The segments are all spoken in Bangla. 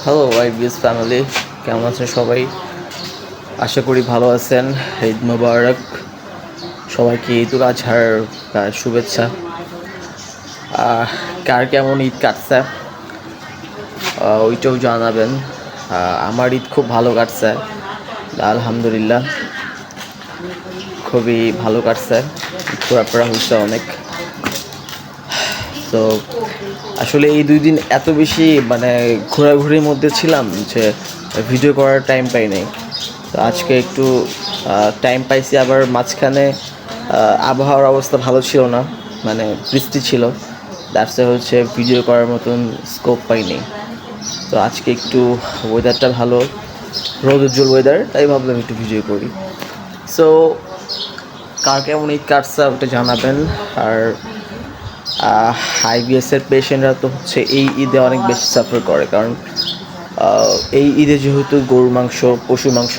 হ্যালো ওয়াইবিএস ফ্যামিলি, কেমন আছেন সবাই? আশা করি ভালো আছেন। ঈদ মোবারক সবাইকে, ঈদুল আজহার শুভেচ্ছা। কার কেমন ঈদ কাটছে ওইটাও জানাবেন। আমার ঈদ খুব ভালো কাটছে, আলহামদুলিল্লাহ, খুবই ভালো কাটছে। ঘোরাফেরা হচ্ছে অনেক। তো আসলে এই 2 দিন এত বেশি ঘোরাঘুরির মধ্যে ছিলাম যে ভিডিও করার টাইম পাই নাই। তো আজকে একটু টাইম পাইছি। আবার মাঝখানে আবহাওয়ার অবস্থা ভালো ছিল না, বৃষ্টি ছিল। দ্যাটস হচ্ছে ভিডিও করার মতন স্কোপ পাইনি। তো আজকে একটু ওয়েদারটা ভালো, রোদুজ্জ্বল ওয়েদার, তাই ভাবলাম একটু ভিডিও করি। সো কার কেমন ঈদ কাটছে ওটা জানাবেন। আর আইবিএসের পেশেন্টরা তো হচ্ছে এই ঈদে অনেক বেশি সাফার করে, কারণ এই ঈদে যেহেতু গরুর মাংস, পশু মাংস,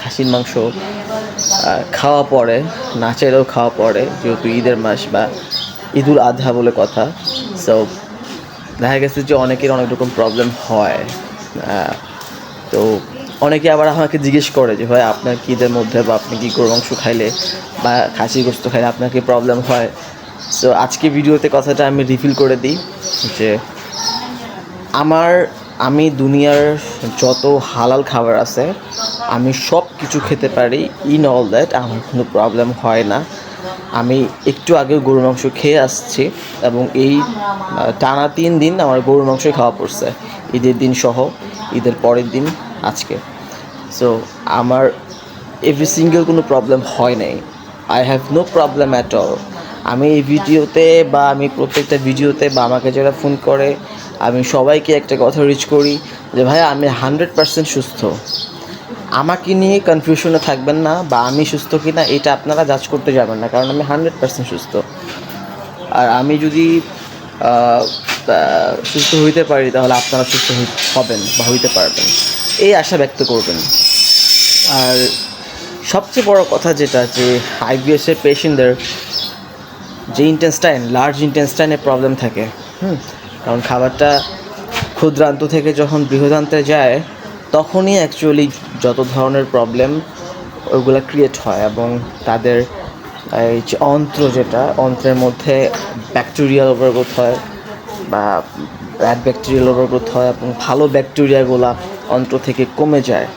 খাসির মাংস খাওয়া পড়ে, না চাইলেও খাওয়া পড়ে, যেহেতু ঈদের মাস বা ঈদুল আজহা বলে কথা। সো দেখা গেছে যে অনেকের অনেক রকম প্রবলেম হয়। তো অনেকে আবার আমাকে জিজ্ঞেস করে যে ভাই, আপনার কি ঈদের মধ্যে বা আপনি কি গরুর মাংস খাইলে বা খাসির গোস্ত খাইলে আপনার কি প্রবলেম হয়? সো আজকে ভিডিওতে কথাটা আমি রিভিল করে দিই যে আমি দুনিয়ার যত হালাল খাবার আছে আমি সব কিছু খেতে পারি। ইন অল দ্যাট আমার কোনো প্রবলেম হয় না। আমি একটু আগে গরুর মাংস খেয়ে আসছি এবং এই টানা 3 দিন আমার গরুর মাংসই খাওয়া পড়ছে, ঈদের দিন সহ, ঈদের পরের দিন, আজকে। সো আমার এভরি সিঙ্গেল কোনো প্রবলেম হয় নাই। I have no problem at all. আমি এই ভিডিওতে বা আমি প্রত্যেকটা ভিডিওতে বা আমাকে যারা ফোন করে, আমি সবাইকে একটা কথা রিচ করি যে ভাই, আমি 100% সুস্থ। আমাকে নিয়ে কনফিউশনে থাকবেন না, বা আমি সুস্থ কি না এটা আপনারা জাজ করতে যাবেন না, কারণ আমি 100% সুস্থ। আর আমি যদি সুস্থ হইতে পারি তাহলে আপনারা সুস্থ হবেন বা হইতে পারবেন, এই আশা ব্যক্ত করবেন। আর সবচেয়ে বড় কথা যেটা, যে আইবিএসের পেশেন্টদের যে লার্জ ইন্টেস্টাইনের প্রবলেম থাকে, কারণ খাবারটা ক্ষুদ্রান্ত থেকে যখন বৃহদান্তে যায় তখনই অ্যাকচুয়ালি যত ধরনের প্রবলেম ওইগুলো ক্রিয়েট হয়, এবং তাদের এই যে অন্ত্রের মধ্যে ব্যাকটেরিয়াল ওভারগ্রোথ হয় বা ব্যাড ব্যাকটেরিয়াল ওভারগ্রোথ হয়, এবং ভালো ব্যাকটেরিয়াগুলো অন্ত্র থেকে কমে যায়।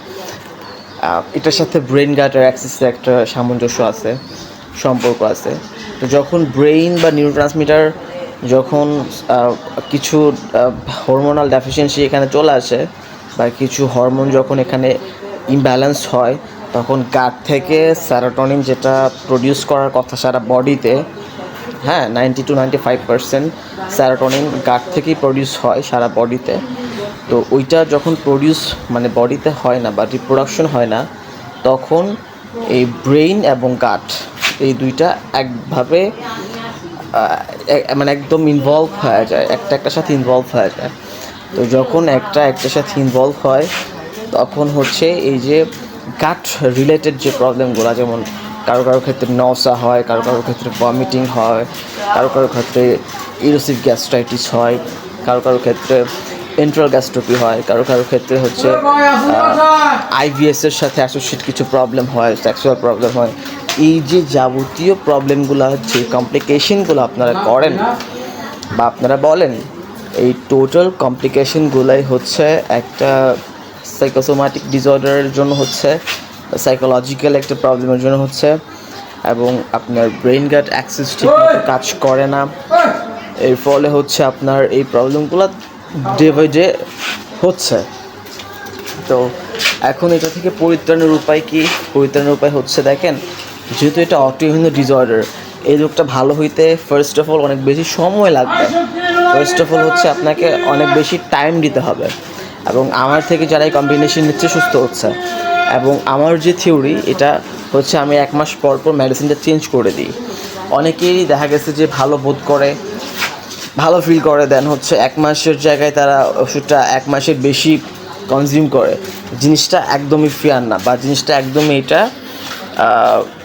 এটার সাথে ব্রেন গাটার অ্যাক্সিসের একটা সামঞ্জস্য আছে, সম্পর্ক আছে। তো যখন ব্রেইন বা নিউরোট্রান্সমিটার যখন কিছু হরমোনাল ডেফিসিয়েন্সি এখানে চলে আসে, বা কিছু হরমোন যখন এখানে ইমব্যালেন্স হয়, তখন গাট থেকে সেরোটোনিন যেটা প্রডিউস করার কথা সারা বডিতে, 90 to 95% সেরোটোনিন গাট থেকেই প্রডিউস হয় সারা বডিতে। তো ওইটা যখন প্রডিউস বডিতে হয় না বা রিপ্রোডাকশন হয় না, তখন এই ব্রেইন এবং গাট এই দুইটা একভাবে একদম ইনভলভ হয়ে যায়, একটার সাথে ইনভলভ হয়ে যায়। তো যখন একটার সাথে ইনভলভ হয়, তখন হচ্ছে এই যে গাট রিলেটেড যে প্রবলেমগুলো, যেমন কারো ক্ষেত্রে নসা হয়, কারো ক্ষেত্রে ভমিটিং হয়, কারো ক্ষেত্রে ইরোসিভ গ্যাস্ট্রাইটিস হয়, কারো ক্ষেত্রে এন্ট্রাল গ্যাস্ট্রোপি হয়, কারো ক্ষেত্রে হচ্ছে আইভিএসের সাথে অ্যাসোসিয়েট কিছু প্রবলেম হয়, সেক্সুয়াল প্রবলেম হয়। এই যে যাবতীয় প্রবলেমগুলো, যে কমপ্লিকেশনগুলো আপনারা করেন বা আপনারা বলেন, এই টোটাল কমপ্লিকেশনগুলাই হচ্ছে একটা সাইকোসোম্যাটিক ডিসঅর্ডারের জন্য হচ্ছে, সাইকোলজিক্যাল একটা প্রবলেমের জন্য হচ্ছে, এবং আপনার ব্রেন গাট অ্যাক্সিস ঠিকমতো কাজ করে না। এর ফলে হচ্ছে আপনার এই প্রবলেমগুলো ডে বাই ডে হচ্ছে। তো এখন এটা থেকে পরিত্রাণের উপায় কি? পরিত্রাণের উপায় হচ্ছে, দেখেন, যেহেতু এটা অটোইমিউন ডিসঅর্ডার, এই রোগটা ভালো হইতে ফার্স্ট অফ অল অনেক বেশি সময় লাগবে। ফার্স্ট অফ অল হচ্ছে আপনাকে অনেক বেশি টাইম দিতে হবে, এবং আমার থেকে যারা এই কম্বিনেশন নিচ্ছে সুস্থ হচ্ছে। এবং আমার যে থিওরি, এটা হচ্ছে আমি 1 মাস পর মেডিসিনটা চেঞ্জ করে দিই। অনেকেরই দেখা গেছে যে ভালো বোধ করে, ভালো ফিল করে, দেন হচ্ছে 1 মাসের জায়গায় তারা ওষুধটা 1 মাসের বেশি কনজিউম করে। জিনিসটা একদমই ফেয়ার না, বা জিনিসটা একদমই এটা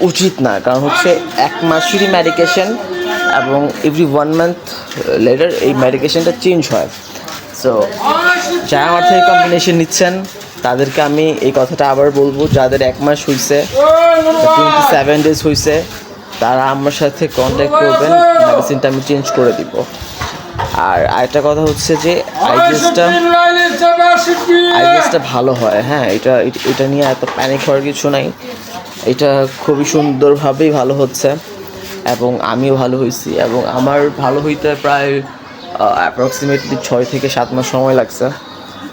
উচিত না। কারণ হচ্ছে 1 মাসেরই মেডিকেশন, এবং এভরি 1 মান্থ লেটার এই মেডিকেশনটা চেঞ্জ হয়। সো যারা আমার থেকে কম্বিনেশন নিচ্ছেন তাদেরকে আমি এই কথাটা আবার বলবো, যাদের 1 মাস হয়েছে, 27 ডেজ হয়েছে, তারা আমার সাথে কন্ট্যাক্ট করবেন, মেডিসিনটা আমি চেঞ্জ করে দিব। আর আরেকটা কথা হচ্ছে যে আইবিএসটা ভালো হয়, হ্যাঁ, এটা নিয়ে এত প্যানিক হওয়ার কিছু নাই। এটা খুবই সুন্দরভাবেই ভালো হচ্ছে এবং আমিও ভালো হয়েছি, এবং আমার ভালো হইতে প্রায় অ্যাপ্রক্সিমেটলি 6 থেকে 7 মাস সময় লাগছে।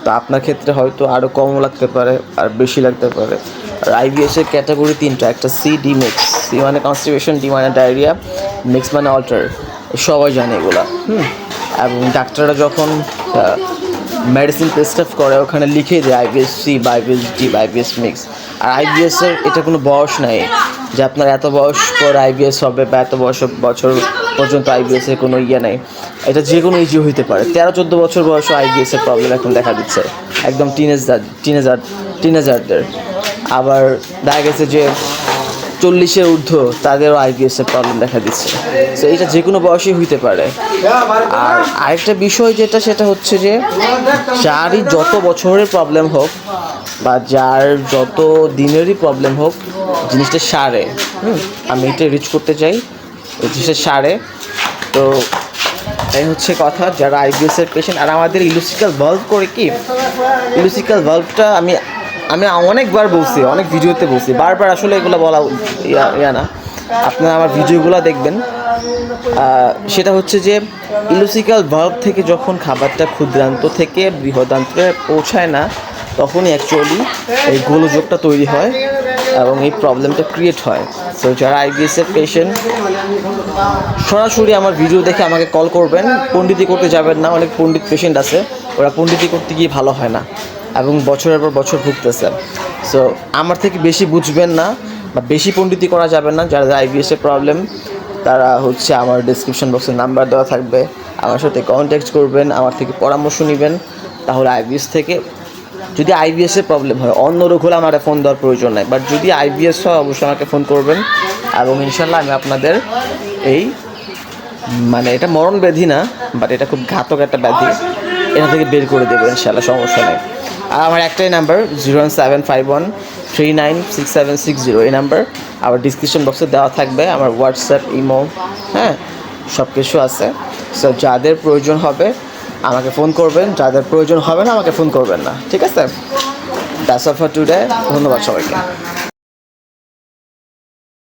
তো আপনার ক্ষেত্রে হয়তো আরও কমও লাগতে পারে, আর বেশি লাগতে পারে। আর আইবিএসের ক্যাটাগরি 3টা, একটা সি, ডি মিক্স। সি মানে কনস্টিপেশন, ডি মানে ডায়রিয়া, মিক্স মানে অল্টার। সবাই জানে এগুলা। এবং ডাক্তাররা যখন মেডিসিন প্রেসক্রাইব করে ওখানে লিখে দেয় আইবিএস সি বা আইবিএস ডি বা আইবিএস মিক্স। আর আইবিএসের এটা কোনো বয়স নাই যে আপনার এত বয়স পর আইবিএস হবে বা এত বছর পর্যন্ত আইবিএসের কোনো ইয়ে নেই। এটা যে কোনো ইজি হইতে পারে। 13-14 বছর বয়সে আইবিএসের প্রবলেম এখন দেখা দিচ্ছে, একদম টিনেজারদের। আবার দেখা গেছে যে 40-এর ঊর্ধ্ব তাদেরও আইবিএসের প্রবলেম দেখা দিচ্ছে। সো এটা যে কোনো বয়সেই হইতে পারে। আর আরেকটা বিষয় সেটা হচ্ছে যে যারই যত বছরের প্রবলেম হোক বা যার যত দিনেরই প্রবলেম হোক, জিনিসটা সারে। আমি এটা রিচ করতে চাই, জিনিসটা সারে। তো এই হচ্ছে কথা, যারা আইবিএসের পেশেন্ট। আর আমাদের ইলুসিক্যাল ভালভ করে কি, ইলুসিক্যাল ভালভটা আমি অনেকবার বলছি, অনেক ভিডিওতে বলছি, বারবার আসলে এগুলো বলা ইয়া না। আপনারা আমার ভিডিওগুলো দেখবেন। সেটা হচ্ছে যে ইলুসিক্যাল ভালভ থেকে যখন খাবারটা ক্ষুদ্রান্ত থেকে বৃহদান্ত্রে পৌঁছায় না, তখনই অ্যাকচুয়ালি এই গোলযোগটা তৈরি হয় এবং এই প্রবলেমটা ক্রিয়েট হয়। সো যারা আইবিএসের পেশেন্ট, সরাসরি আমার ভিডিও দেখে আমাকে কল করবেন, পণ্ডিতি করতে যাবেন না। অনেক পণ্ডিত পেশেন্ট আছে, ওরা পণ্ডিতি করতে গিয়ে ভালো হয় না এবং বছরের পর বছর ভুগতেছে। সো আমার থেকে বেশি বুঝবেন না বা বেশি পণ্ডিতি করা যাবে না। যারা আইবিএসের প্রবলেম তারা হচ্ছে আমার ডিসক্রিপশন বক্সে নাম্বার দেওয়া থাকবে, আমার সাথে কন্ট্যাক্ট করবেন, আমার থেকে পরামর্শ নেবেন। তাহলে আইবিএস থেকে, যদি আইবিএসের প্রবলেম হয়, অন্য রোগ হলে আমার ফোন দেওয়ার প্রয়োজন নেই, বাট যদি আইবিএস হয় অবশ্যই আমাকে ফোন করবেন এবং ইনশাল্লাহ আমি আপনাদের এই এটা মরণ ব্যাধি না, বাট এটা খুব ঘাতক একটা ব্যাধি, এটা থেকে বের করে দেবো ইনশাল্লাহ, সমস্যা নেই। আর আমার একটাই নাম্বার 01751396760, এই নাম্বার আমার ডিসক্রিপশন বক্সে দেওয়া থাকবে। আমার হোয়াটসঅ্যাপ, ইমো, হ্যাঁ, সব কিছু আছে। সো যাদের প্রয়োজন হবে আমাকে ফোন করবেন, যাদের প্রয়োজন হবে না আমাকে ফোন করবেন না, ঠিক আছে? That's all for today. ধন্যবাদ সবাইকে।